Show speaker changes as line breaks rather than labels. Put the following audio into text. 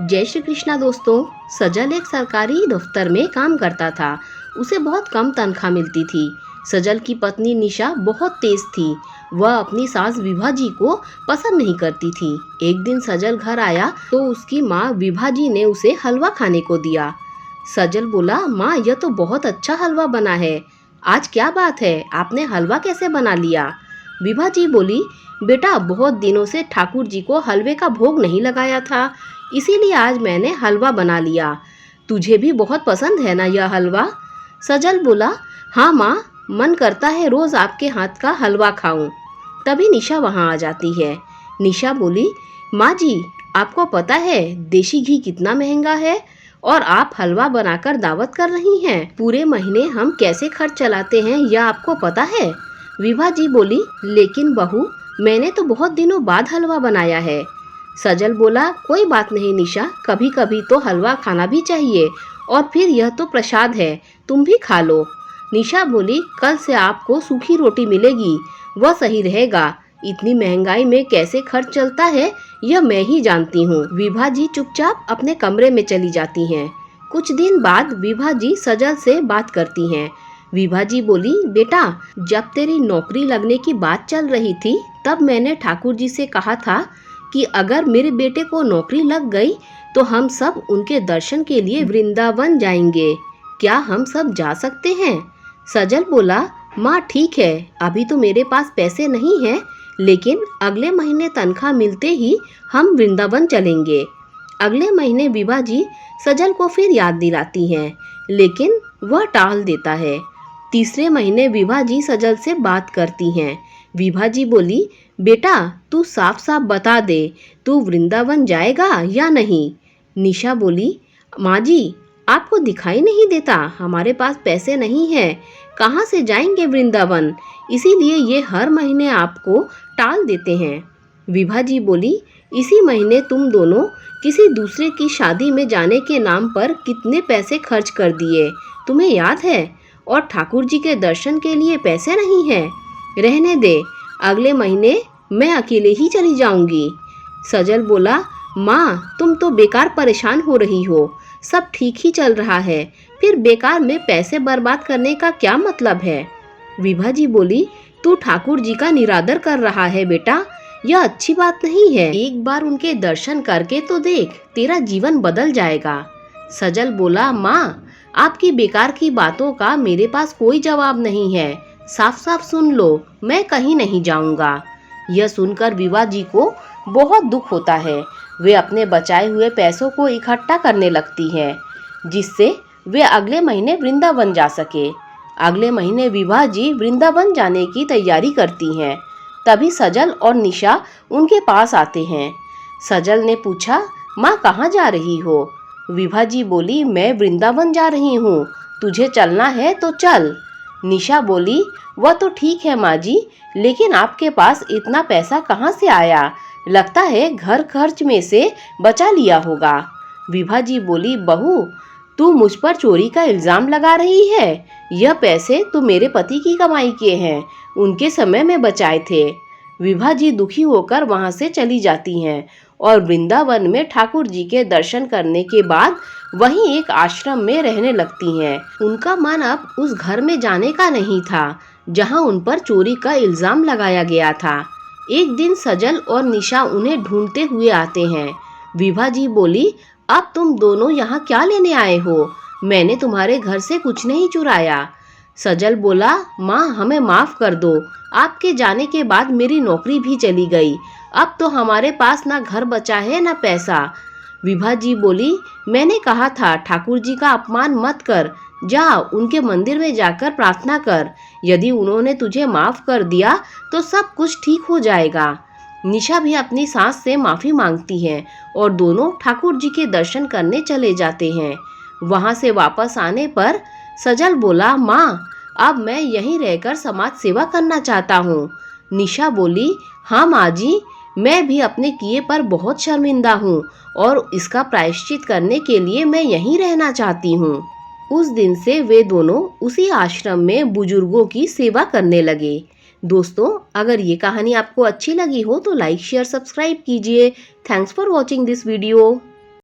जय श्री कृष्णा दोस्तों। सजल एक सरकारी दफ्तर में काम करता था। उसे बहुत कम तनख्वाह मिलती थी। सजल की पत्नी निशा बहुत तेज थी। वह अपनी सास विभा जी को पसंद नहीं करती थी। एक दिन सजल घर आया तो उसकी माँ विभा जी ने उसे हलवा खाने को दिया। सजल बोला, माँ यह तो बहुत अच्छा हलवा बना है। आज क्या बात है, आपने हलवा कैसे बना लिया? विभा जी बोली, बेटा बहुत दिनों से ठाकुर जी को हलवे का भोग नहीं लगाया था, इसीलिए आज मैंने हलवा बना लिया। तुझे भी बहुत पसंद है ना यह हलवा? सजल बोला, हाँ माँ, मन करता है रोज आपके हाथ का हलवा खाऊं। तभी निशा वहाँ आ जाती है। निशा बोली, माँ जी आपको पता है देशी घी कितना महंगा है और आप हलवा बनाकर दावत कर रही हैं। पूरे महीने हम कैसे खर्च चलाते हैं यह आपको पता है? विभा जी बोली, लेकिन बहू मैंने तो बहुत दिनों बाद हलवा बनाया है। सजल बोला, कोई बात नहीं निशा, कभी कभी तो हलवा खाना भी चाहिए, और फिर यह तो प्रसाद है, तुम भी खा लो। निशा बोली, कल से आपको सूखी रोटी मिलेगी, वह सही रहेगा। इतनी महंगाई में कैसे खर्च चलता है यह मैं ही जानती हूँ। विभा जी चुपचाप अपने कमरे में चली जाती हैं। कुछ दिन बाद विभा जी सजल से बात करती हैं। विभा जी बोली, बेटा जब तेरी नौकरी लगने की बात चल रही थी तब मैंने ठाकुर जी से कहा था कि अगर मेरे बेटे को नौकरी लग गई तो हम सब उनके दर्शन के लिए वृंदावन जाएंगे। क्या हम सब जा सकते हैं? सजल बोला, माँ ठीक है, अभी तो मेरे पास पैसे नहीं हैं, लेकिन अगले महीने तनख्वाह मिलते ही हम वृंदावन चलेंगे। अगले महीने विभा जी सजल को फिर याद दिलाती हैं, लेकिन वह टाल देता है। तीसरे महीने विभा जी सजल से बात करती हैं। विभा जी बोली, बेटा तू साफ साफ बता दे, तू वृंदावन जाएगा या नहीं? निशा बोली, माँ जी आपको दिखाई नहीं देता हमारे पास पैसे नहीं हैं, कहाँ से जाएंगे वृंदावन, इसीलिए ये हर महीने आपको टाल देते हैं। विभा जी बोली, इसी महीने तुम दोनों किसी दूसरे की शादी में जाने के नाम पर कितने पैसे खर्च कर दिए, तुम्हें याद है? और ठाकुर जी के दर्शन के लिए पैसे नहीं हैं। रहने दे, अगले महीने मैं अकेले ही चली जाऊंगी। सजल बोला, माँ तुम तो बेकार परेशान हो रही हो, सब ठीक ही चल रहा है, फिर बेकार में पैसे बर्बाद करने का क्या मतलब है? विभा जी बोली, तू ठाकुर जी का निरादर कर रहा है बेटा, यह अच्छी बात नहीं है। एक बार उनके दर्शन करके तो देख, तेरा जीवन बदल जाएगा। सजल बोला, माँ आपकी बेकार की बातों का मेरे पास कोई जवाब नहीं है, साफ साफ सुन लो, मैं कहीं नहीं जाऊंगा। यह सुनकर विभा जी को बहुत दुख होता है। वे अपने बचाए हुए पैसों को इकट्ठा करने लगती हैं, जिससे वे अगले महीने वृंदावन जा सके। अगले महीने विभा जी वृंदावन जाने की तैयारी करती हैं। तभी सजल और निशा उनके पास आते हैं। सजल ने पूछा, माँ कहाँ जा रही हो? विभा जी बोली, मैं वृंदावन जा रही हूँ, तुझे चलना है तो चल। निशा बोली, वह तो ठीक है माँ जी, लेकिन आपके पास इतना पैसा कहाँ से आया? लगता है घर खर्च में से बचा लिया होगा। विभा जी बोली, बहू तू मुझ पर चोरी का इल्जाम लगा रही है, यह पैसे तो मेरे पति की कमाई के हैं, उनके समय में बचाए थे। विभा जी दुखी होकर वहां से चली जाती हैं और वृंदावन में ठाकुर जी के दर्शन करने के बाद वहीं एक आश्रम में रहने लगती हैं। उनका मन अब उस घर में जाने का नहीं था जहां उन पर चोरी का इल्जाम लगाया गया था। एक दिन सजल और निशा उन्हें ढूंढते हुए आते हैं। विभा जी बोली, अब तुम दोनों यहाँ क्या लेने आए हो? मैंने तुम्हारे घर से कुछ नहीं चुराया। सजल बोला, माँ हमें माफ कर दो, आपके जाने के बाद मेरी नौकरी भी चली गई, अब तो हमारे पास ना घर बचा है ना पैसा। विभा जी बोली, मैंने कहा था ठाकुर जी का अपमान मत कर, जा उनके मंदिर में जाकर प्रार्थना कर, यदि उन्होंने तुझे माफ कर दिया तो सब कुछ ठीक हो जाएगा। निशा भी अपनी सास से माफी मांगती है और दोनों ठाकुर जी के दर्शन करने चले जाते हैं। वहां से वापस आने पर सजल बोला, माँ अब मैं यहीं रहकर समाज सेवा करना चाहता हूँ। निशा बोली, हाँ माँ जी, मैं भी अपने किए पर बहुत शर्मिंदा हूँ और इसका प्रायश्चित करने के लिए मैं यहीं रहना चाहती हूँ। उस दिन से वे दोनों उसी आश्रम में बुजुर्गों की सेवा करने लगे। दोस्तों अगर ये कहानी आपको अच्छी लगी हो तो लाइक शेयर सब्सक्राइब कीजिए। Thanks for watching this video.